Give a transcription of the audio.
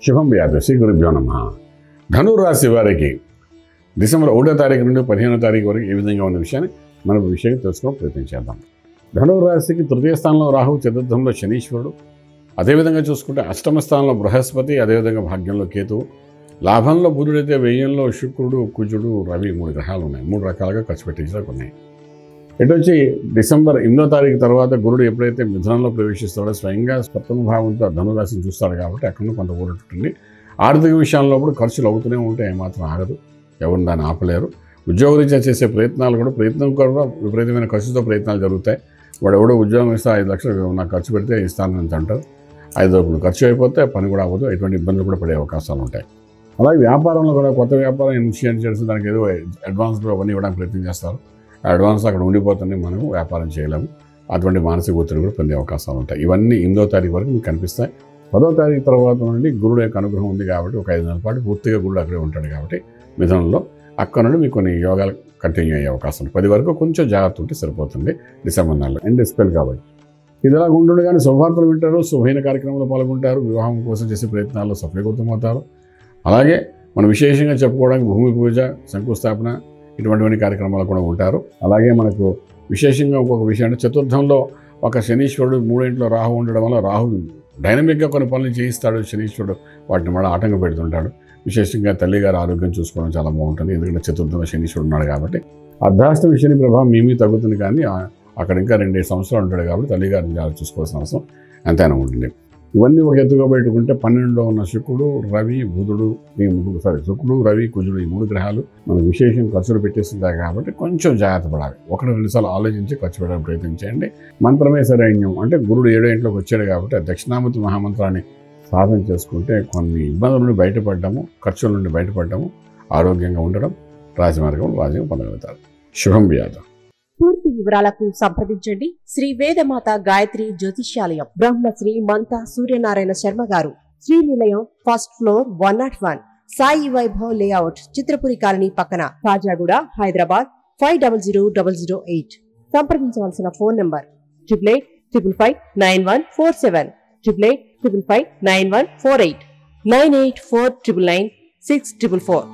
శుభం వ్యాధి శ్రీ గురుభ్యో నమః. ధనురాశి వారికి డిసెంబర్ 1వ తారీఖు నుండి 15వ తారీఖు వరకు ఏ విధంగా ఉన్న విషయాన్ని మనం విషయంగా తెలుసుకోవడం ప్రయత్నం చేద్దాం. ధనురాశికి తృతీయ స్థానంలో రాహు, చతుర్థంలో శనీశ్వరుడు, అదేవిధంగా చూసుకుంటే అష్టమ స్థానంలో బృహస్పతి, అదేవిధంగా భాగ్యంలో కేతువు, లాభంలో బుధుడైతే వ్యయంలో శుక్రుడు, కుజుడు, రవి 3 గ్రహాలు ఉన్నాయి. 3 రకాలుగా ఖర్చు పెట్టించడానికి ఉన్నాయి. ఇటు వచ్చి డిసెంబర్ 8వ తారీఖు తర్వాత గురుడు ఎప్పుడైతే మిథునంలో ప్రవేశిస్తాడో స్వయంగా సప్తమ భావంతో ధనురాశిని చూస్తాడు కాబట్టి అక్కడ కొంత ఊరటుంది. ఆర్థిక విషయాల్లో కూడా ఖర్చులు అవుతూనే ఉంటే ఏమాత్రం ఆగదు, ఎవరు దాన్ని ఆపలేరు. ఉద్యోగరీత్యా చేసే ప్రయత్నాలు కూడా విపరీతమైన ఖర్చుతో ప్రయత్నాలు జరుగుతాయి. వాడు ఎవడో ఉద్యోగం ఇస్తే 5 లక్షలు నాకు ఖర్చు పెడితే ఇస్తాను అని అంటారు. 5 రూపాయలు ఖర్చు అయిపోతే పని కూడా అవ్వదు. ఎటువంటి ఇబ్బందులు కూడా పడే అవకాశాలు ఉంటాయి. అలాగే వ్యాపారంలో కూడా కొత్త వ్యాపారం ఇనిషియేట్ చేసి దానికి ఏదో అడ్వాన్స్లో అవన్నీ ఇవ్వడానికి ప్రయత్నం చేస్తారు. అడ్వాన్స్ అక్కడ ఉండిపోతుంది, మనం వ్యాపారం చేయలేము. అటువంటి మానసిక ఒత్తిడి కూడా పొందే అవకాశాలు ఉంటాయి. ఇవన్నీ 8వ తారీఖు వరకు మీకు కనిపిస్తాయి. 10వ తారీఖు తర్వాత నుండి గురుడు యొక్క అనుగ్రహం ఉంది కాబట్టి ఒక 5 నెలల పాటు పూర్తిగా గురుడు అక్కడే ఉంటాడు కాబట్టి మిథునంలో అక్కడ నుండి మీకు కొన్ని యోగాలు కంటిన్యూ అయ్యే అవకాశం ఉంది. 10 వరకు కొంచెం జాగ్రత్త ఉంటే సరిపోతుంది డిసెంబర్ నెలలో. ఎండ్ స్పెల్ కాబట్టి ఇది ఇలా ఉంటుండే కానీ శుభవార్తలు వింటారు, శుభైన కార్యక్రమంలో పాల్గొంటారు, వివాహం కోసం చేసే ప్రయత్నాల్లో సఫలీకృతమవుతారు. అలాగే మనం విశేషంగా చెప్పుకోవడానికి భూమి పూజ, శంకుస్థాపన ఇటువంటివన్నీ కార్యక్రమాలు కూడా ఉంటారు. అలాగే మనకు విశేషంగా ఇంకొక విషయం అంటే చతుర్థంలో ఒక శనీశ్వరుడు, 3వ ఇంట్లో రాహు ఉండడం వల్ల రాహు డైనమిక్గా కొన్ని పనులు చేయిస్తాడు. శనీశ్వరుడు వాటిని మళ్ళీ ఆటంకం పెడుతుంటాడు. విశేషంగా తల్లిగారి ఆరోగ్యం చూసుకోవడం చాలా బాగుంటుంది. ఎందుకంటే చతుర్థంలో శనీశ్వరుడు ఉన్నాడు కాబట్టి అర్ధాష్టమి శని ప్రభావం మీ తగ్గుతుంది. కానీ అక్కడ ఇంకా 2 సంవత్సరాలు ఉంటాడు కాబట్టి తల్లిగారిని చూసుకోవాల్సిన అవసరం ఎంతైనా ఉంటుంది. ఇవన్నీ ఒక ఎత్తుగా పెట్టుకుంటే 12లో ఉన్న శుక్రుడు, రవి, బుధుడు, శుక్రుడు, రవి, కుజుడు ఈ 3 గ్రహాలు మనకు విశేషం ఖర్చులు పెట్టేస్తుంటాయి కాబట్టి కొంచెం జాగ్రత్త పడాలి. 1-2 సార్లు ఆలోచించి ఖర్చు పెట్టడానికి ప్రయత్నం చేయండి. మంత్రమే సరైన్యం అంటే గురుడు 7వ ఇంట్లోకి వచ్చాడు కాబట్టి ఆ దక్షిణామూర్తి మహామంత్రాన్ని సాధన చేసుకుంటే కొన్ని ఇబ్బందుల నుండి బయటపడ్డాము, ఖర్చుల నుండి బయటపడ్డాము, ఆరోగ్యంగా ఉండడం, రాజమార్గం వాజం పొందగలుగుతారు. శుభం వ్యాధం. పూర్తి వివరాలకు సంప్రదించండి శ్రీ వేదమాత గాయత్రి జ్యోతిష్యాలయం, బ్రహ్మశ్రీ మంతా సూర్యనారాయణ శర్మ గారు, Srinilayam, first floor, 101, Sai Vaibhav layout, Chitrapuri colony పక్కన, కాజాగూడ, హైదరాబాద్ 500008. సంప్రదించవలసిన ఫోన్ నంబర్ 8855559147, 8855559148, 98499644.